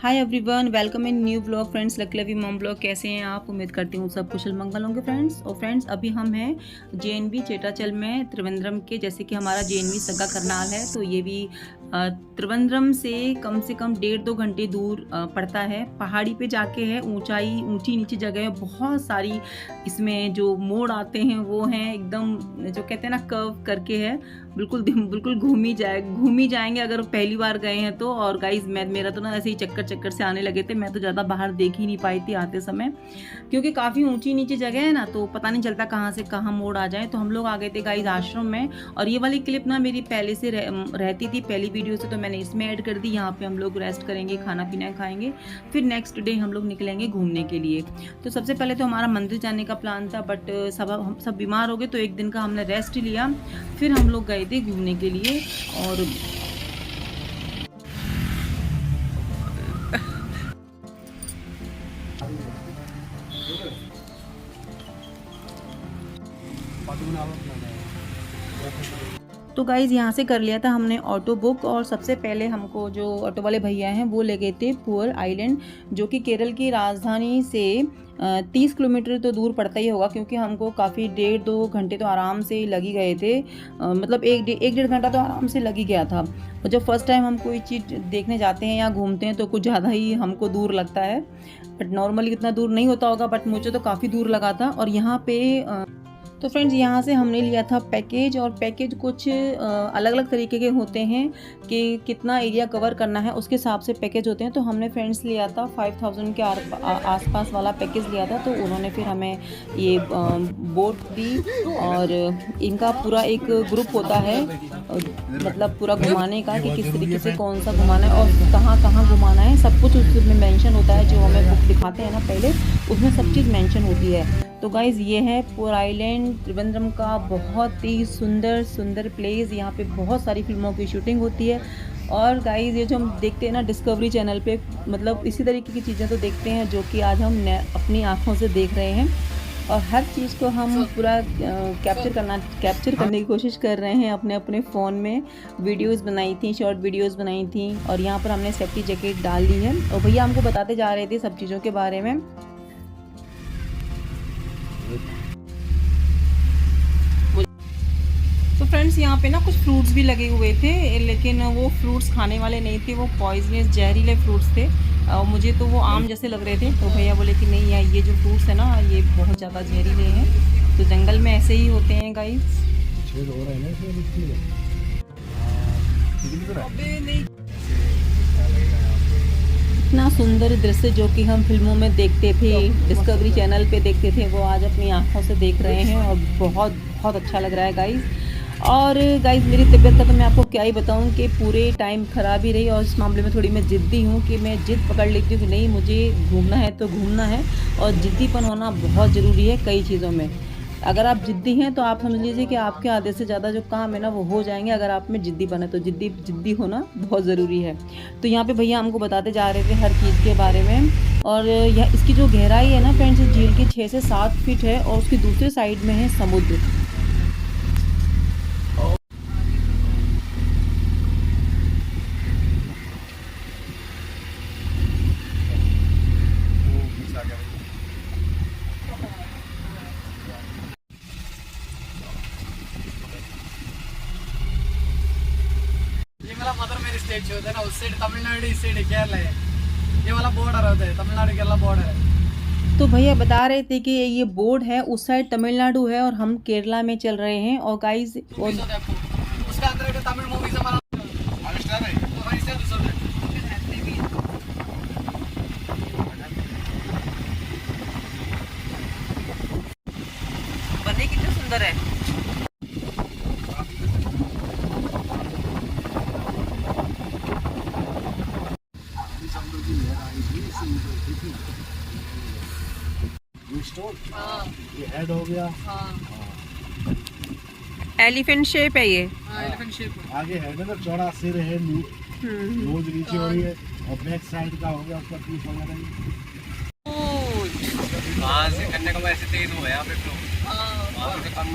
Hi everyone, welcome in new blog. Friends, lucky mom blog, कैसे हैं आप? उम्मीद करती हूँ सब कुशल मंगल होंगे फ्रेंड्स। और फ्रेंड्स, अभी हम हैं JNV चेटाचल में त्रिवेंद्रम के। जैसे कि हमारा JNV सगा करनाल है, तो ये भी त्रिवेंद्रम से कम 1.5-2 घंटे दूर पड़ता है। पहाड़ी पे जाके है, ऊंची नीची जगह है, बहुत सारी इसमें जो मोड़ आते हैं वो हैं एकदम, जो कहते हैं ना, कर्व करके है। बिल्कुल घूमी जाएंगे अगर पहली बार गए हैं तो। और गाइज, मेरा तो ना ऐसे ही चक्कर से आने लगे थे। मैं तो ज़्यादा बाहर देख ही नहीं पाई थी आते समय, क्योंकि काफ़ी ऊंची नीची जगह है ना, तो पता नहीं चलता कहाँ से कहाँ मोड़ आ जाए। तो हम लोग आ गए थे गाइज आश्रम में। और ये वाली क्लिप ना मेरी पहले से रहती थी, पहली वीडियो से, तो मैंने इसमें ऐड कर दी। यहाँ पे हम लोग रेस्ट करेंगे, खाना पीना खाएंगे, फिर नेक्स्ट डे हम लोग निकलेंगे घूमने के लिए। तो सबसे पहले तो हमारा मंदिर जाने का प्लान था, बट हम सब बीमार हो गए, तो एक दिन का हमने रेस्ट लिया। फिर हम लोग गए थे घूमने के लिए। और तो गाइज़, यहाँ से कर लिया था हमने ऑटो बुक। और सबसे पहले हमको जो ऑटो वाले भैया हैं वो ले गए थे पुअर आइलैंड, जो कि केरल की राजधानी से 30 किलोमीटर तो दूर पड़ता ही होगा, क्योंकि हमको काफ़ी 1.5-2 घंटे तो आराम से लग ही गए थे। मतलब एक 1.5 घंटा तो आराम से लग ही गया था। और जब फर्स्ट टाइम हम कोई चीज़ देखने जाते हैं या घूमते हैं तो कुछ ज़्यादा ही हमको दूर लगता है, बट नॉर्मली इतना दूर नहीं होता होगा, बट मुझे तो काफ़ी दूर लगा था। और यहाँ पे तो फ्रेंड्स, यहाँ से हमने लिया था पैकेज। और पैकेज कुछ अलग अलग तरीके के होते हैं कि कितना एरिया कवर करना है, उसके हिसाब से पैकेज होते हैं। तो हमने फ्रेंड्स लिया था 5000 के आसपास वाला पैकेज लिया था। तो उन्होंने फिर हमें ये बोट दी, और इनका पूरा एक ग्रुप होता है, मतलब पूरा घुमाने का, कि किस तरीके से कौन सा घुमाना है और कहाँ कहाँ घुमाना है, सब कुछ उसमें मेंशन होता है। जो हमें बुक दिखाते हैं ना पहले, उसमें सब चीज़ मेंशन होती है। तो गाइज़, ये है पुअर आइलैंड त्रिवेंद्रम का बहुत ही सुंदर प्लेस। यहाँ पे बहुत सारी फिल्मों की शूटिंग होती है। और गाइज़, ये जो हम देखते हैं ना डिस्कवरी चैनल पे, मतलब इसी तरीके की चीज़ें तो देखते हैं जो कि आज हम अपनी आँखों से देख रहे हैं। और हर चीज़ को हम पूरा कैप्चर करने की कोशिश कर रहे हैं अपने फ़ोन में। वीडियोस बनाई थी, शॉर्ट वीडियोस बनाई थी। और यहाँ पर हमने सेफ्टी जैकेट डाल ली है। और भैया हमको बताते जा रहे थे सब चीज़ों के बारे में। तो फ्रेंड्स, यहाँ पे ना कुछ फ्रूट्स भी लगे हुए थे, लेकिन वो फ्रूट्स खाने वाले नहीं थे, वो पॉइजनस जहरीले फ्रूट्स थे। मुझे तो वो आम जैसे लग रहे थे। तो भैया बोले कि नहीं यार, ये जो फ्रूट्स है ना, ये बहुत ज़्यादा जहरीले हैं। तो जंगल में ऐसे ही होते हैं गाइस। इतना सुंदर दृश्य जो कि हम फिल्मों में देखते थे, डिस्कवरी चैनल पे देखते थे, वो आज अपनी आंखों से देख रहे हैं। और बहुत बहुत अच्छा लग रहा है गाइस। और गाइस, मेरी तबीयत का तो मैं आपको क्या ही बताऊं कि पूरे टाइम ख़राब ही रही। और इस मामले में थोड़ी मैं ज़िद्दी हूं, कि मैं ज़िद पकड़ लेती हूँ कि नहीं, मुझे घूमना है तो घूमना है। और ज़िद्दीपन होना बहुत ज़रूरी है कई चीज़ों में। अगर आप ज़िद्दी हैं तो आप समझ लीजिए कि आपके आधे से ज़्यादा जो काम है ना वो हो जाएंगे। अगर आप में ज़िद्दीपन है तो ज़िद्दी होना बहुत ज़रूरी है। तो यहाँ पे भैया हमको बताते जा रहे थे हर चीज़ के बारे में। और यह इसकी जो गहराई है ना फ्रेंड्स, इस झील की 6 से 7 फीट है। और उसकी दूसरी साइड में है समुद्र। ये वाला मदर मेरी स्टेट जो होता है ना, उस साइड तमिलनाडु, इस साइड केरला है। ये वाला बॉर्डर होता है, तमिलनाडु केरला बॉर्डर है। तो भैया बता रहे थे कि ये बोर्ड है, उस साइड तमिलनाडु है और हम केरला में चल रहे हैं। और गाइस, और उसका अंदर एक तमिल मूवी से बने कितने सुंदर है। ये हेड हो गया। एलिफेंट शेप है ये। Elephant shape. आगे हेड है ना, चौड़ा सिर है, नोज नीचे हो रही है। और बैक साइड का हो गया उसका पीस वगैरह। वहाँ से कन्याकुमारी ऐसे तेज हो गया कम।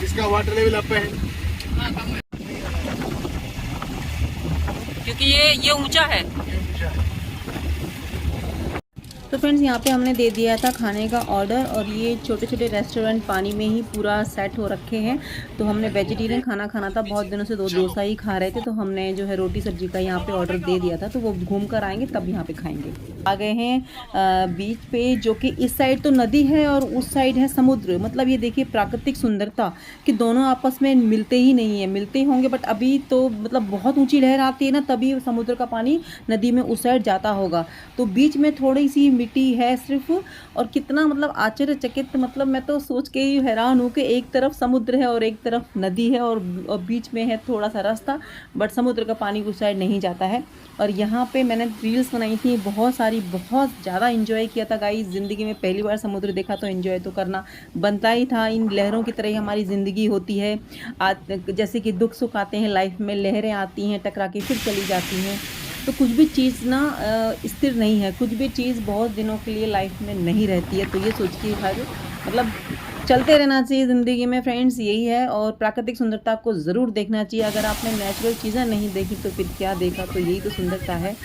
इसका वाटर लेवल अप है, क्योंकि ये ऊंचा है। तो फ्रेंड्स यहाँ पे हमने दे दिया था खाने का ऑर्डर और ये छोटे छोटे रेस्टोरेंट पानी में ही पूरा सेट हो रखे हैं। तो हमने वेजिटेरियन खाना खाना था, बहुत दिनों से डोसा ही खा रहे थे, तो हमने जो है रोटी सब्जी का यहाँ पे ऑर्डर दे दिया था। तो वो घूम कर आएंगे तब यहाँ पे खाएंगे। आ गए हैं बीच पे, जो कि इस साइड तो नदी है और उस साइड है समुद्र। मतलब ये देखिए प्राकृतिक सुंदरता कि दोनों आपस में मिलते ही नहीं है, मिलते होंगे बट अभी तो मतलब बहुत ऊंची लहर आती है ना, तभी समुद्र का पानी नदी में उस साइड जाता होगा। तो बीच में थोड़ी सी मिट्टी है सिर्फ, और कितना मतलब आश्चर्यचकित, मतलब मैं तो सोच के ही हैरान हूँ कि एक तरफ समुद्र है और एक तरफ नदी है और बीच में है थोड़ा सा रास्ता, बट समुद्र का पानी उस साइड नहीं जाता है। और यहाँ पे मैंने रील्स बनाई थी बहुत सारी, बहुत ज़्यादा इन्जॉय किया था गाइस। ज़िंदगी में पहली बार समुद्र देखा तो इन्जॉय तो करना बनता ही था। इन लहरों की तरह ही हमारी ज़िंदगी होती है। जैसे कि दुख सुख आते हैं लाइफ में, लहरें आती हैं टकरा के फिर चली जाती हैं। तो कुछ भी चीज़ ना स्थिर नहीं है, कुछ भी चीज़ बहुत दिनों के लिए लाइफ में नहीं रहती है। तो ये सोच के हर मतलब चलते रहना चाहिए ज़िंदगी में फ्रेंड्स, यही है। और प्राकृतिक सुंदरता को ज़रूर देखना चाहिए। अगर आपने नेचुरल चीज़ें नहीं देखी तो फिर क्या देखा। तो यही तो सुंदरता है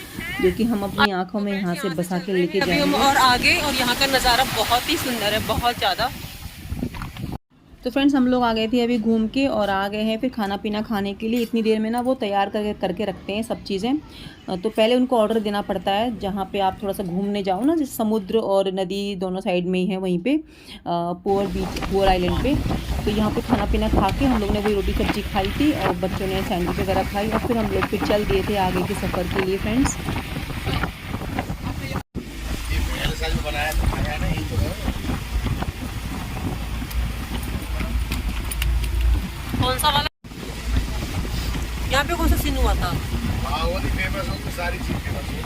जो कि हम अपनी आंखों में यहाँ से बसा के लेके जाएंगे। हम और आगे, और यहाँ का नज़ारा बहुत ही सुंदर है, बहुत ज़्यादा। तो फ्रेंड्स हम लोग आ गए थे अभी घूम के और आ गए हैं फिर खाना पीना खाने के लिए। इतनी देर में ना वो तैयार करके रखते हैं सब चीज़ें। तो पहले उनको ऑर्डर देना पड़ता है जहाँ पे आप थोड़ा सा घूमने जाओ ना, जैसे समुद्र और नदी दोनों साइड में ही है, वहीं पे पुअर बीच, पुअर आइलैंड पे। तो यहाँ पे खाना पीना खा के हम लोग ने वही रोटी सब्जी खाई थी और बच्चों ने सैंडविच वगैरह खाई और फिर हम लोग फिर चल दिए थे आगे के सफ़र के लिए फ्रेंड्स। कौन सा वाला? यहाँ पे कौन सा सीन हुआ था? वो फेमस हो, सारी चीज फेमस हो।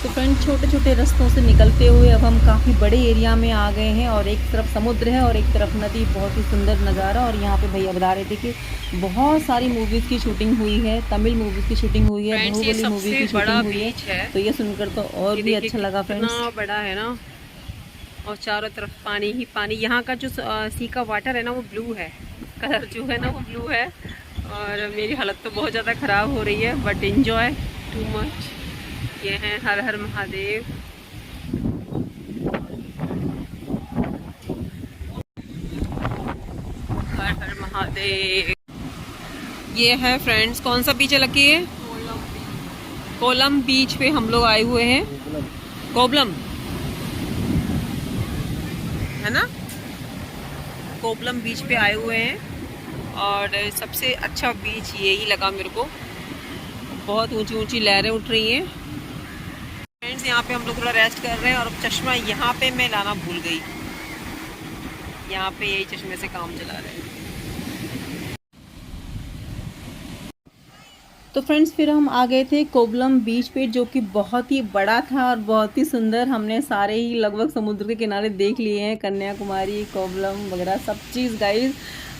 तो फ्रेंड छोटे छोटे रास्तों से निकलते हुए अब हम काफ़ी बड़े एरिया में आ गए हैं और एक तरफ समुद्र है और एक तरफ नदी, बहुत ही सुंदर नज़ारा। और यहाँ पे भैया बता रहे थे कि बहुत सारी मूवीज़ की शूटिंग हुई है, तमिल मूवीज़ की शूटिंग हुई है, बाहुबली मूवी की शूटिंग हुई है। तो ये सुनकर तो और भी अच्छा लगा फ्रेंड्स। इतना बड़ा है ना, और चारों तरफ पानी ही पानी। यहाँ का जो सी का वाटर है ना वो ब्लू है, कलर जो है ना वो ब्लू है। और मेरी हालत तो बहुत ज़्यादा ख़राब हो रही है, बट एंजॉय टू मच। ये हैं हर हर महादेव। हर हर महादेव। ये है फ्रेंड्स, कौन सा बीच है लकी है? कोलम बीच पे हम लोग आए हुए हैं। कोबलम है ना, कोबलम बीच पे आए हुए हैं। और सबसे अच्छा बीच यही लगा मेरे को, बहुत ऊंची ऊंची लहरें उठ रही हैं। फ्रेंड्स यहाँ पे हम लोग थोड़ा रेस्ट कर रहे हैं और अब चश्मा यहाँ पे मैं लाना भूल गई। यहाँ पे यही चश्मे से काम चला रहे हैं। तो फ्रेंड्स फिर हम आ गए थे कोवलम बीच पे, जो कि बहुत ही बड़ा था और बहुत ही सुंदर। हमने सारे ही लगभग समुद्र के किनारे देख लिए हैं, कन्याकुमारी, कोवलम वगैरह सब चीज़ गाइस।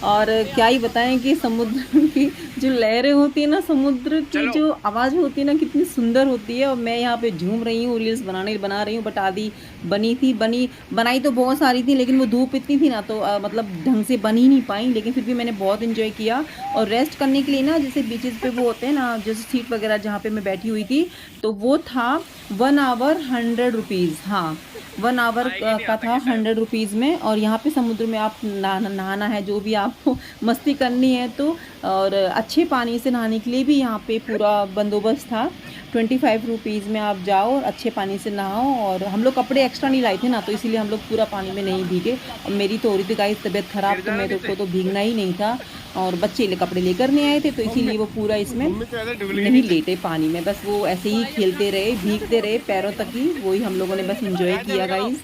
और क्या ही बताएं कि समुद्र की जो लहरें होती है ना, समुद्र की जो आवाज़ होती है ना, कितनी सुंदर होती है। और मैं यहाँ पे झूम रही हूँ, रील्स बना रही हूँ, बट आधी बनाई तो बहुत सारी थी, लेकिन वो धूप इतनी थी ना तो मतलब ढंग से बन ही नहीं पाई। लेकिन फिर भी मैंने बहुत इन्जॉय किया। और रेस्ट करने के लिए ना, जैसे बीचेस पे वो होते हैं ना, जैसे सीट वगैरह जहाँ पे मैं बैठी हुई थी, तो वो था 1 आवर 100 रुपीज़। हाँ 1 आवर का था 100 रुपीज़ में। और यहाँ पे समुद्र में आप नहाना है, जो भी आपको मस्ती करनी है तो, और अच्छे पानी से नहाने के लिए भी यहाँ पे पूरा बंदोबस्त था। 25 रुपीज़ में आप जाओ और अच्छे पानी से नहाओ। और हम लोग कपड़े एक्स्ट्रा नहीं लाए थे ना, तो इसीलिए हम लोग पूरा पानी में नहीं भीगे। और मेरी तो हो रही थी गाइस तबीयत ख़राब, तो मेरे को तो भीगना ही नहीं था। और बच्चे ले कपड़े लेकर नहीं आए थे, तो इसीलिए वो पूरा इसमें नहीं लेटे पानी में, बस वो ऐसे ही खेलते रहे, भीगते रहे पैरों तक ही। वही हम लोगों ने बस इंजॉय किया गाइस।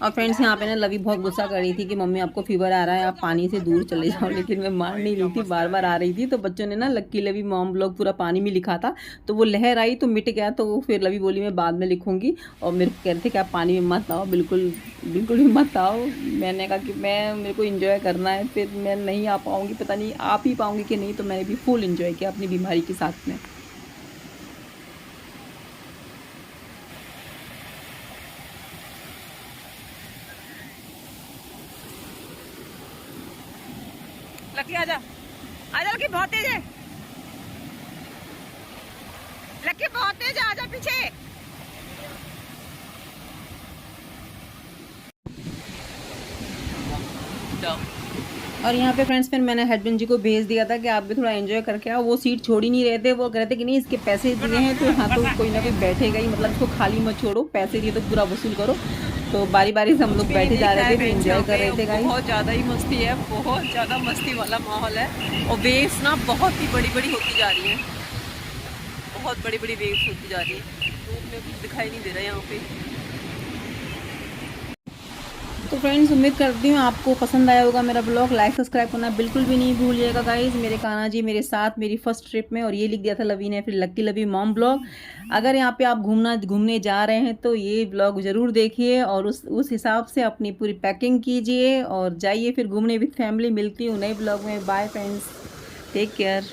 और फ्रेंड्स यहाँ पे ना लवी बहुत गुस्सा कर रही थी कि मम्मी आपको फीवर आ रहा है, आप पानी से दूर चले जाओ। लेकिन मैं मान नहीं रही थी, बार बार आ रही थी। तो बच्चों ने ना लक्की लवी मॉम ब्लॉग पूरा पानी में लिखा था, तो वो लहर आई तो मिट गया। तो फिर लवी बोली मैं बाद में लिखूंगी। और मेरे को कह रहे थे कि आप पानी में मत आओ, बिल्कुल भी मत आओ। मैंने कहा कि मेरे को इंजॉय करना है, फिर मैं नहीं आ पाऊँगी, पता नहीं आप ही पाऊँगी कि नहीं। तो मैंने भी फुल इंजॉय किया अपनी बीमारी के साथ में। लकी आजा, आजा लकी, बहुत तेज है। लकी बहुत तेज, आजा पीछे। और यहाँ पे फ्रेंड्स फिर मैंने हस्बैंड जी को भेज दिया था कि आप भी थोड़ा एंजॉय करके आओ। वो सीट छोड़ ही नहीं रहे थे, वो कह रहे थे कि नहीं इसके पैसे दिए हैं तो यहाँ तो कोई ना कोई बैठेगा ही, मतलब इसको खाली मत छोड़ो, पैसे दिए तो पूरा वसूल करो। तो बारी बारी से हम लोग बैठे जा रहे थे, एंजॉय कर रहे थे गाइस। बहुत ज़्यादा ही मस्ती है, बहुत ज़्यादा मस्ती वाला माहौल है। और वेव्स ना बहुत ही बड़ी बड़ी होती जा रही है, बहुत बड़ी बड़ी वेव्स होती जा रही है। धूप में कुछ दिखाई नहीं दे रहा है यहाँ पे। तो फ्रेंड्स उम्मीद करती हूँ आपको पसंद आया होगा मेरा ब्लॉग। लाइक सब्सक्राइब करना बिल्कुल भी नहीं भूलिएगा गाइज। मेरे कान्हा जी मेरे साथ मेरी फर्स्ट ट्रिप में, और ये लिख दिया था लवी ने फिर लक्की लवी मॉम ब्लॉग। अगर यहाँ पे आप घूमने जा रहे हैं तो ये ब्लॉग ज़रूर देखिए और उस हिसाब से अपनी पूरी पैकिंग कीजिए और जाइए फिर घूमने विद फैमिली। मिलती हूँ नए ब्लॉग में। Bye friends, take care.